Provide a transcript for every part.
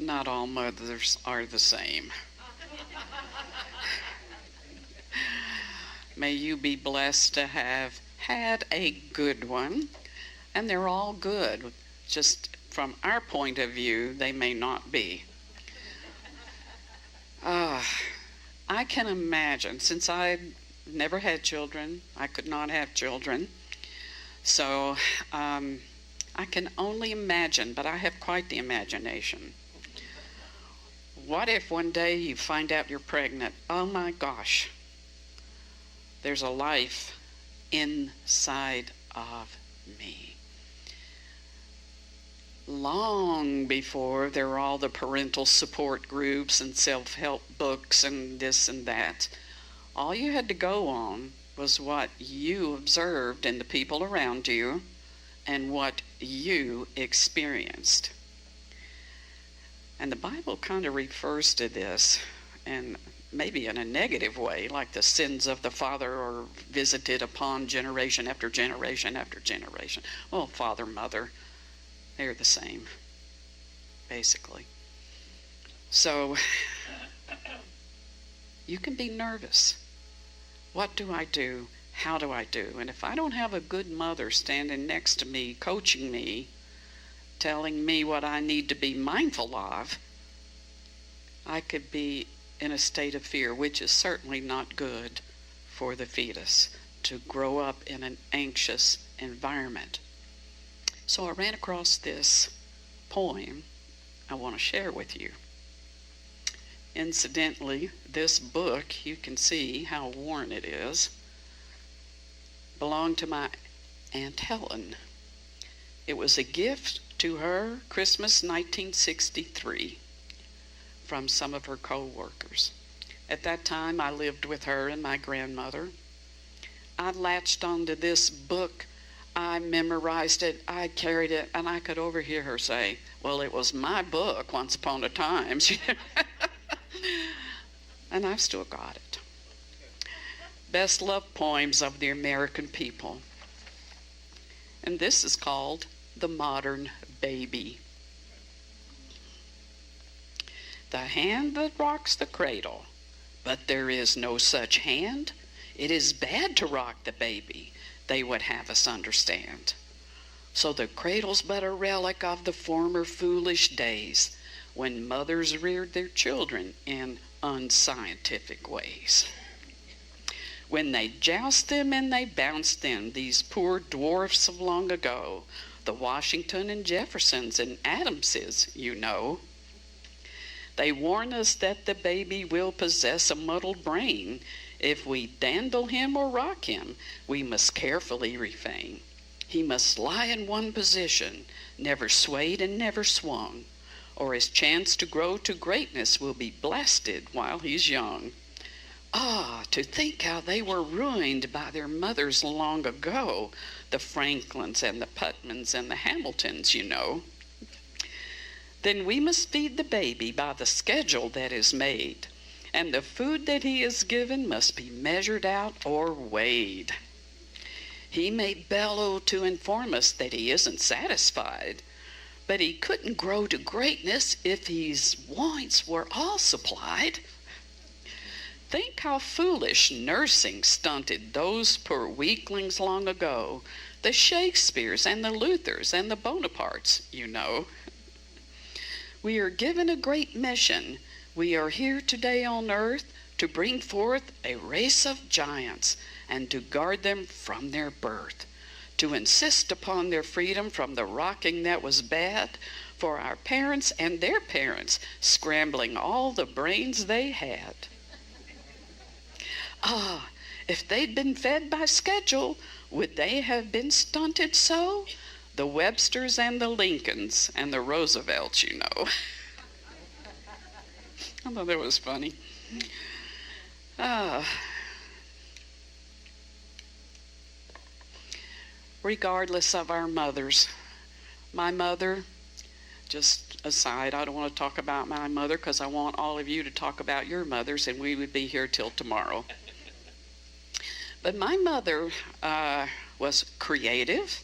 not all mothers are the same. May you be blessed to have had a good one. And they're all good. Just from our point of view, they may not be. I can imagine, since I never had children, I could not have children. So I can only imagine, but I have quite the imagination. What if one day you find out you're pregnant? Oh my gosh. There's a life inside of me. Long before there were all the parental support groups and self-help books and this and that, all you had to go on was what you observed in the people around you and what you experienced. And the Bible kind of refers to this, and maybe in a negative way, like the sins of the father are visited upon generation after generation after generation. Well, father, mother, they're the same, basically. So you can be nervous. What do I do? How do I do? And if I don't have a good mother standing next to me, coaching me, telling me what I need to be mindful of, I could be in a state of fear, which is certainly not good for the fetus to grow up in an anxious environment. So I ran across this poem I want to share with you. Incidentally, this book, you can see how worn it is, belonged to my Aunt Helen. It was a gift to her, Christmas 1963. From some of her co-workers. At that time, I lived with her and my grandmother. I latched onto this book. I memorized it. I carried it, and I could overhear her say, well, it was my book once upon a time. And I've still got it. Best loved poems of the American people. And this is called The Modern Baby. The hand that rocks the cradle, but there is no such hand. It is bad to rock the baby, they would have us understand. So the cradle's but a relic of the former foolish days, when mothers reared their children in unscientific ways. When they joust them and they bounce them, these poor dwarfs of long ago, the Washington and Jeffersons and Adamses, you know. They warn us that the baby will possess a muddled brain. If we dandle him or rock him, we must carefully refrain. He must lie in one position, never swayed and never swung, or his chance to grow to greatness will be blasted while he's young. Ah, to think how they were ruined by their mothers long ago, the Franklins and the Putnams and the Hamiltons, you know. Then we must feed the baby by the schedule that is made, and the food that he is given must be measured out or weighed. He may bellow to inform us that he isn't satisfied, but he couldn't grow to greatness if his wants were all supplied. Think how foolish nursing stunted those poor weaklings long ago, the Shakespeares and the Luthers and the Bonapartes, you know. We are given a great mission. We are here today on earth to bring forth a race of giants and to guard them from their birth, to insist upon their freedom from the rocking that was bad for our parents and their parents, scrambling all the brains they had. Ah, if they'd been fed by schedule, would they have been stunted so? The Websters and the Lincolns and the Roosevelts, you know. I thought that was funny. Regardless of our mothers, my mother, just aside, I don't want to talk about my mother because I want all of you to talk about your mothers, and we would be here till tomorrow. But my mother was creative.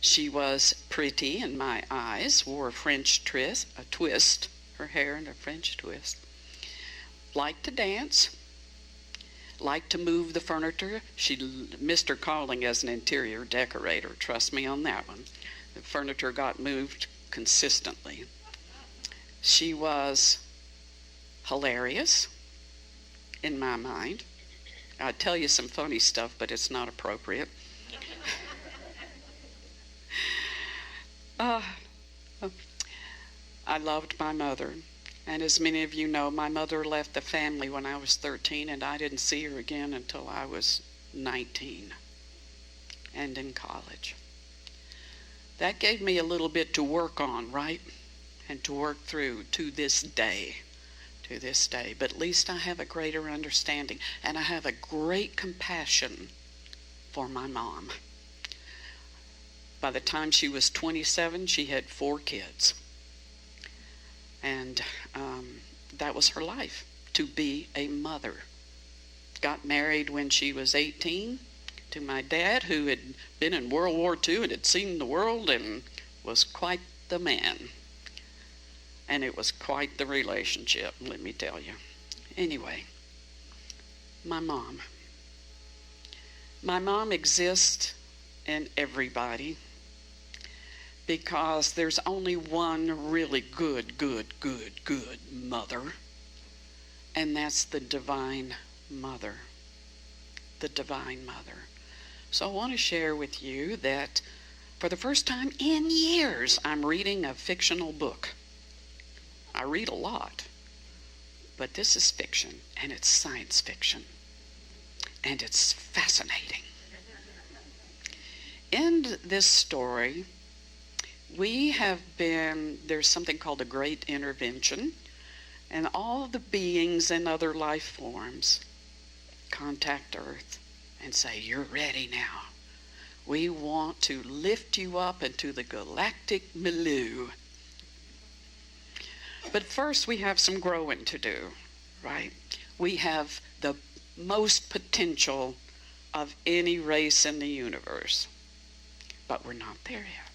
She was pretty in my eyes, wore a twist, her hair in a French twist. Liked to dance, liked to move the furniture. She missed her calling as an interior decorator, trust me on that one. The furniture got moved consistently. She was hilarious in my mind. I'd tell you some funny stuff, but it's not appropriate. I loved my mother. And as many of you know, my mother left the family when I was 13, and I didn't see her again until I was 19 and in college. That gave me a little bit to work on, right? And to work through to this day. But at least I have a greater understanding, and I have a great compassion for my mom. By the time she was 27, she had 4 kids. And that was her life, to be a mother. Got married when she was 18 to my dad, who had been in World War II and had seen the world and was quite the man. And it was quite the relationship, let me tell you. Anyway, my mom. My mom exists in everybody, because there's only one really good mother, and that's the Divine Mother. The Divine Mother. So I want to share with you that for the first time in years, I'm reading a fictional book. I read a lot, but this is fiction, and it's science fiction, and it's fascinating. In this story, there's something called a great intervention, and all the beings and other life forms contact Earth and say, you're ready now. We want to lift you up into the galactic milieu. But first we have some growing to do, right? We have the most potential of any race in the universe, but we're not there yet.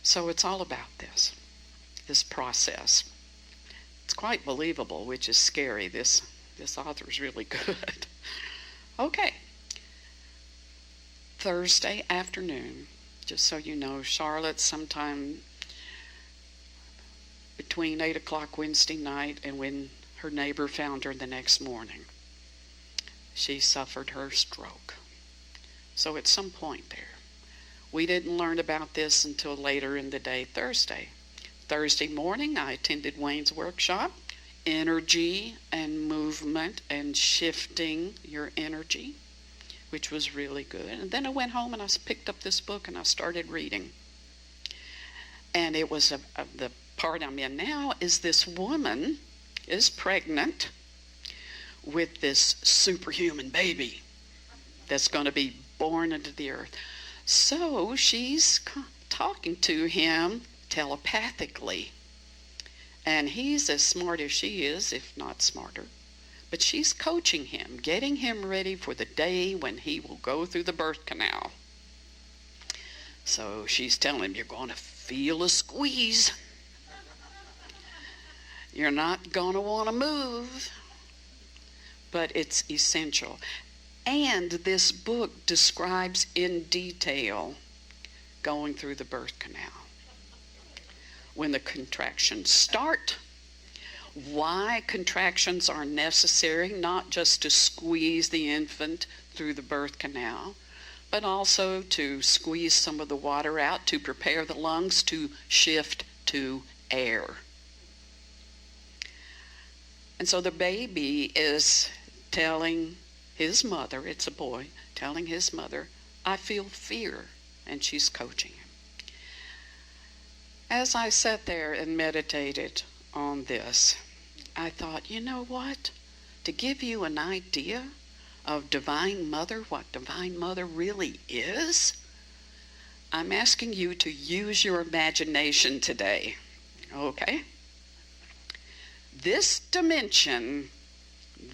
So it's all about this process. It's quite believable, which is scary. This author's really good. Okay. Thursday afternoon, just so you know, Charlotte, sometime between 8 o'clock Wednesday night and when her neighbor found her the next morning, she suffered her stroke. So at some point there, we didn't learn about this until later in the day, Thursday. Thursday morning, I attended Wayne's workshop, energy and movement and shifting your energy, which was really good. And then I went home and I picked up this book and I started reading. And it was the part I'm in now is this woman is pregnant with this superhuman baby that's going to be born into the earth. So she's talking to him telepathically. And he's as smart as she is, if not smarter. But she's coaching him, getting him ready for the day when he will go through the birth canal. So she's telling him, you're going to feel a squeeze. You're not going to want to move. But it's essential. And this book describes in detail going through the birth canal. When the contractions start, why contractions are necessary, not just to squeeze the infant through the birth canal, but also to squeeze some of the water out to prepare the lungs to shift to air. And so the baby is telling his mother, it's a boy, telling his mother, I feel fear, and she's coaching him. As I sat there and meditated on this, I thought, you know what? To give you an idea of Divine Mother, what Divine Mother really is, I'm asking you to use your imagination today, okay? This dimension,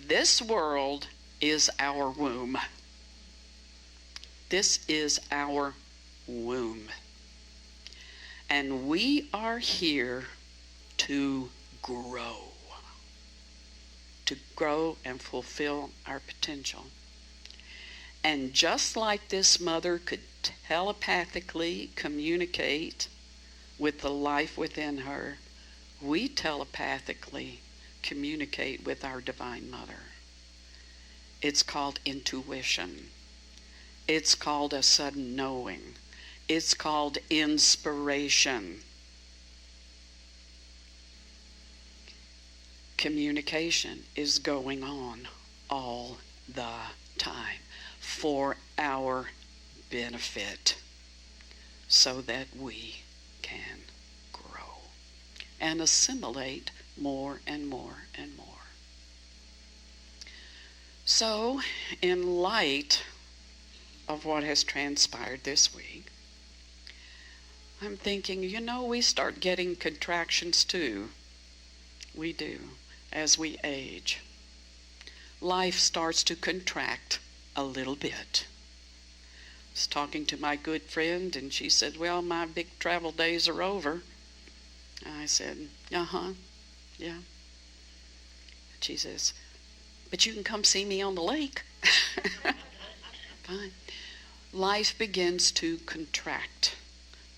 this world is our womb. This is our womb. And we are here to grow and fulfill our potential. And just like this mother could telepathically communicate with the life within her, we telepathically communicate with our Divine Mother. It's called intuition. It's called a sudden knowing. It's called inspiration. Communication is going on all the time for our benefit so that we can grow and assimilate more and more and more. So, in light of what has transpired this week, I'm thinking, we start getting contractions too. We do, as we age. Life starts to contract a little bit. I was talking to my good friend, and she said, well, my big travel days are over. I said, yeah. She says, but you can come see me on the lake. Fine. Life begins to contract.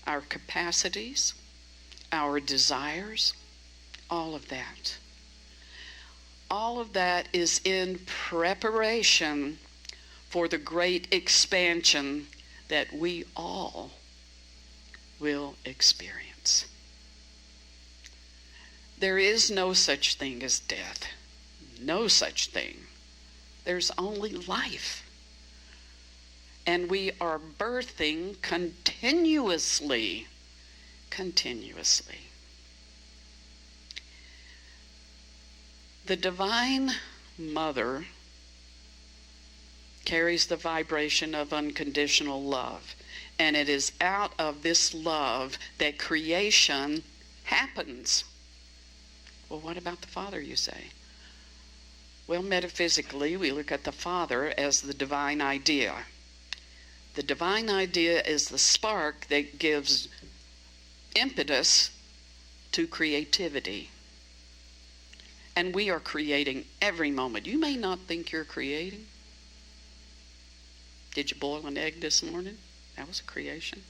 Our capacities, our desires, all of that. All of that is in preparation for the great expansion that we all will experience. There is no such thing as death. No such thing. There's only life. And we are birthing continuously. The Divine Mother carries the vibration of unconditional love. And it is out of this love that creation happens. Well, what about the Father, you say? Well, metaphysically, we look at the Father as the divine idea. The divine idea is the spark that gives impetus to creativity. And we are creating every moment. You may not think you're creating. Did you boil an egg this morning? That was a creation.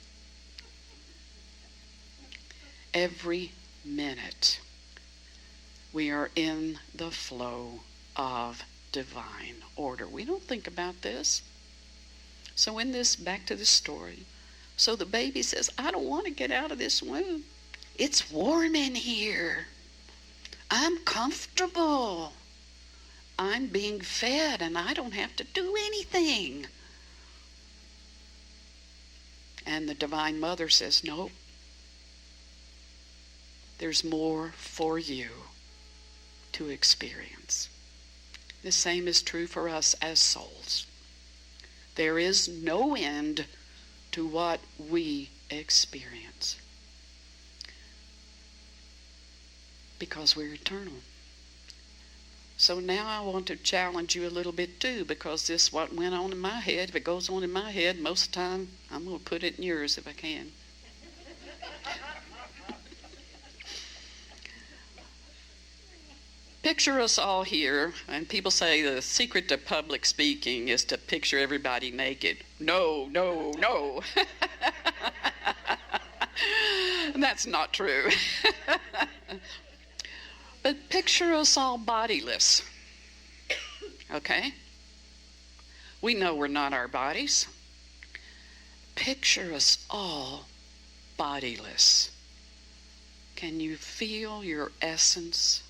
Every minute we are in the flow of divine order. We don't think about this. So back to the story. So the baby says, I don't want to get out of this womb. It's warm in here. I'm comfortable. I'm being fed and I don't have to do anything. And the Divine Mother says, nope. There's more for you to experience. The same is true for us as souls. There is no end to what we experience. Because we're eternal. So now I want to challenge you a little bit too, because this what went on in my head. If it goes on in my head, most of the time I'm going to put it in yours if I can. Picture us all here, and people say the secret to public speaking is to picture everybody naked. No. That's not true. But picture us all bodiless. Okay? We know we're not our bodies. Picture us all bodiless. Can you feel your essence?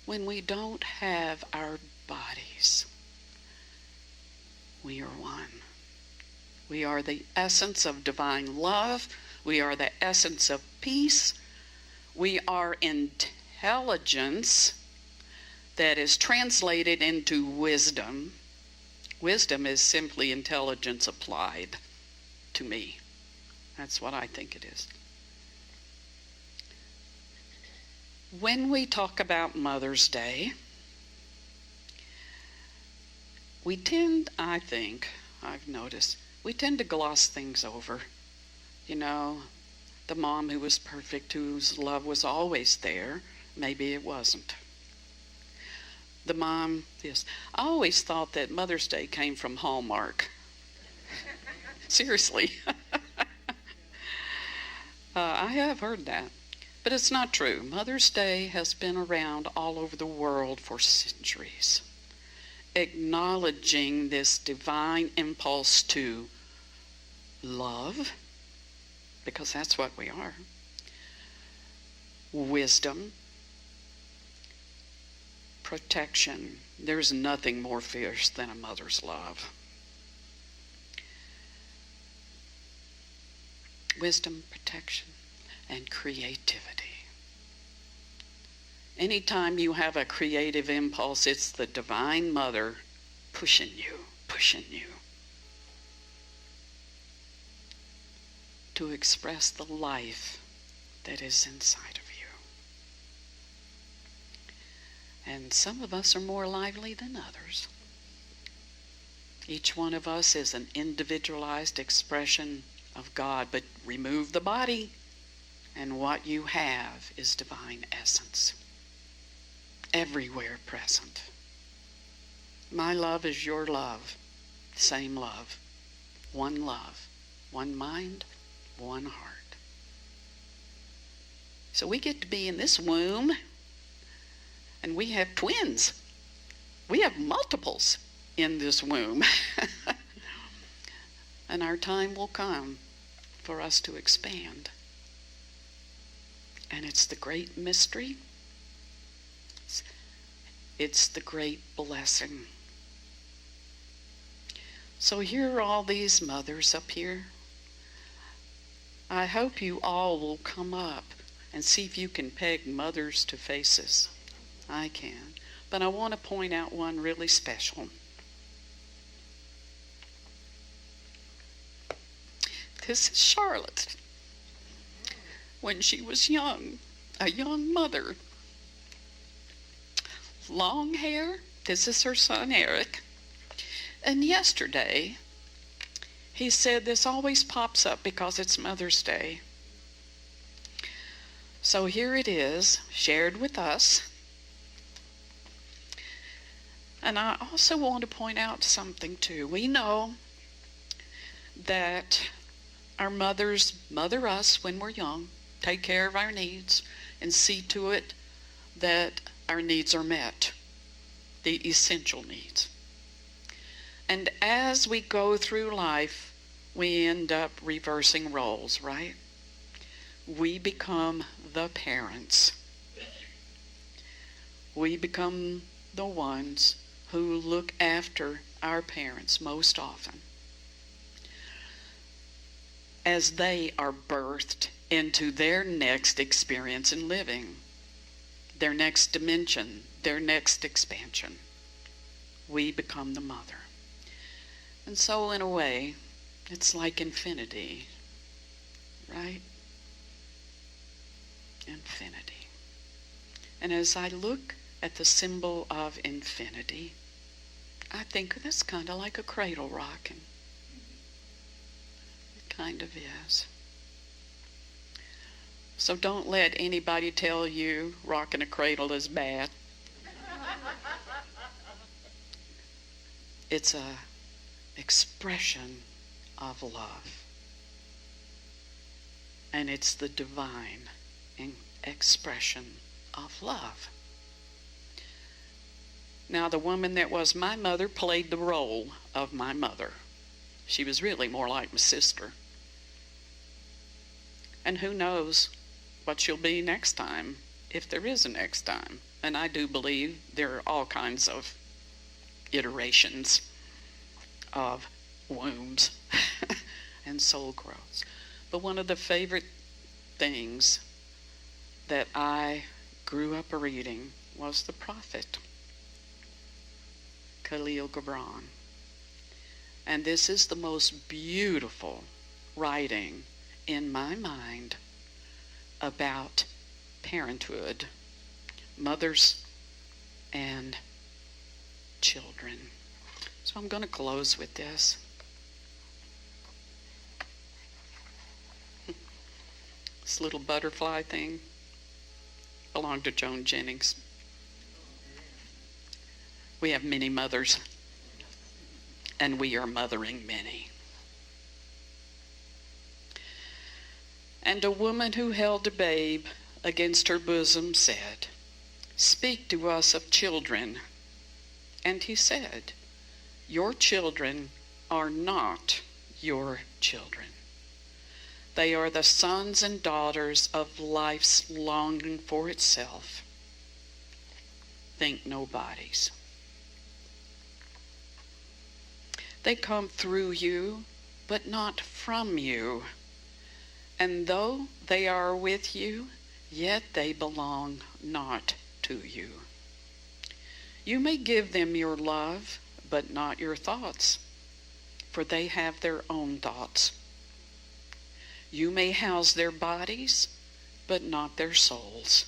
When we don't have our bodies, we are one. We are the essence of divine love. We are the essence of peace. We are intelligence that is translated into wisdom. Wisdom is simply intelligence applied to me. That's what I think it is. When we talk about Mother's Day, we tend, I think, I've noticed, we tend to gloss things over. You know, the mom who was perfect, whose love was always there, maybe it wasn't. The mom, yes. I always thought that Mother's Day came from Hallmark. Seriously. I have heard that. But it's not true. Mother's Day has been around all over the world for centuries, acknowledging this divine impulse to love, because that's what we are, wisdom, protection. There's nothing more fierce than a mother's love. Wisdom, protection, and creativity. Anytime you have a creative impulse, it's the Divine Mother pushing you to express the life that is inside of you. And some of us are more lively than others. Each one of us is an individualized expression of God, but remove the body, and what you have is divine essence, everywhere present. My love is your love, same love, one mind, one heart. So we get to be in this womb, and we have twins. We have multiples in this womb. And our time will come for us to expand. And it's the great mystery. It's the great blessing. So here are all these mothers up here. I hope you all will come up and see if you can peg mothers to faces. I can. But I want to point out one really special. This is Charlotte. When she was young, a young mother. Long hair. This is her son Eric. And yesterday, he said this always pops up because it's Mother's Day. So here it is, shared with us. And I also want to point out something too. We know that our mothers mother us when we're young, take care of our needs, and see to it that our needs are met, the essential needs. And as we go through life, we end up reversing roles, right? We become the parents. We become the ones who look after our parents most often, as they are birthed into their next experience in living, their next dimension, their next expansion. We become the mother. And so in a way, it's like infinity, right? Infinity. And as I look at the symbol of infinity, I think that's kind of like a cradle rocking. Kind of is. So don't let anybody tell you rocking a cradle is bad. It's a expression of love. And it's the divine expression of love. Now, the woman that was my mother played the role of my mother. She was really more like my sister. And who knows what she'll be next time, if there is a next time. And I do believe there are all kinds of iterations of wombs and soul growths. But one of the favorite things that I grew up reading was the prophet Khalil Gibran. And this is the most beautiful writing in my mind about parenthood, mothers and children. So I'm going to close with this. This little butterfly thing belonged to Joan Jennings. We have many mothers, and we are mothering many. And a woman who held a babe against her bosom said, "Speak to us of children." And he said, "Your children are not your children. They are the sons and daughters of life's longing for itself. Think nobodies. They come through you, but not from you. And though they are with you, yet they belong not to you. You may give them your love, but not your thoughts, for they have their own thoughts. You may house their bodies, but not their souls,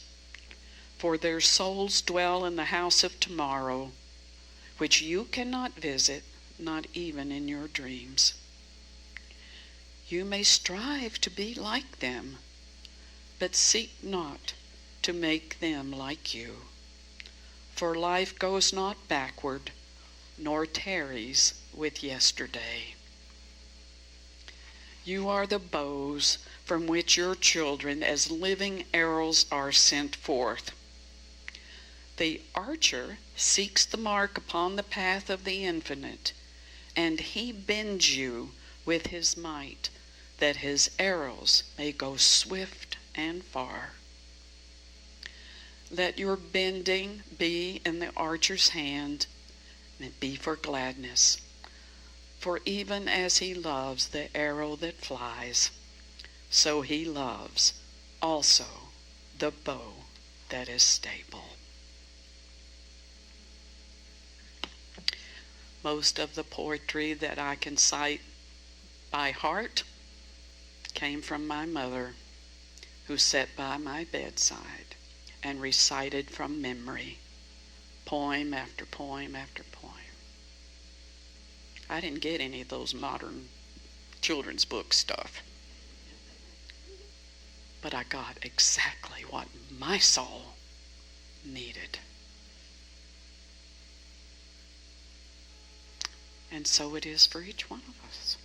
for their souls dwell in the house of tomorrow, which you cannot visit, not even in your dreams. You may strive to be like them, but seek not to make them like you. For life goes not backward, nor tarries with yesterday. You are the bows from which your children as living arrows are sent forth. The archer seeks the mark upon the path of the infinite, and he bends you with his might, that his arrows may go swift and far. Let your bending be in the archer's hand, and it be for gladness. For even as he loves the arrow that flies, so he loves also the bow that is stable. Most of the poetry that I can cite by heart came from my mother, who sat by my bedside and recited from memory poem after poem after poem. I didn't get any of those modern children's book stuff, but I got exactly what my soul needed. And so it is for each one of us.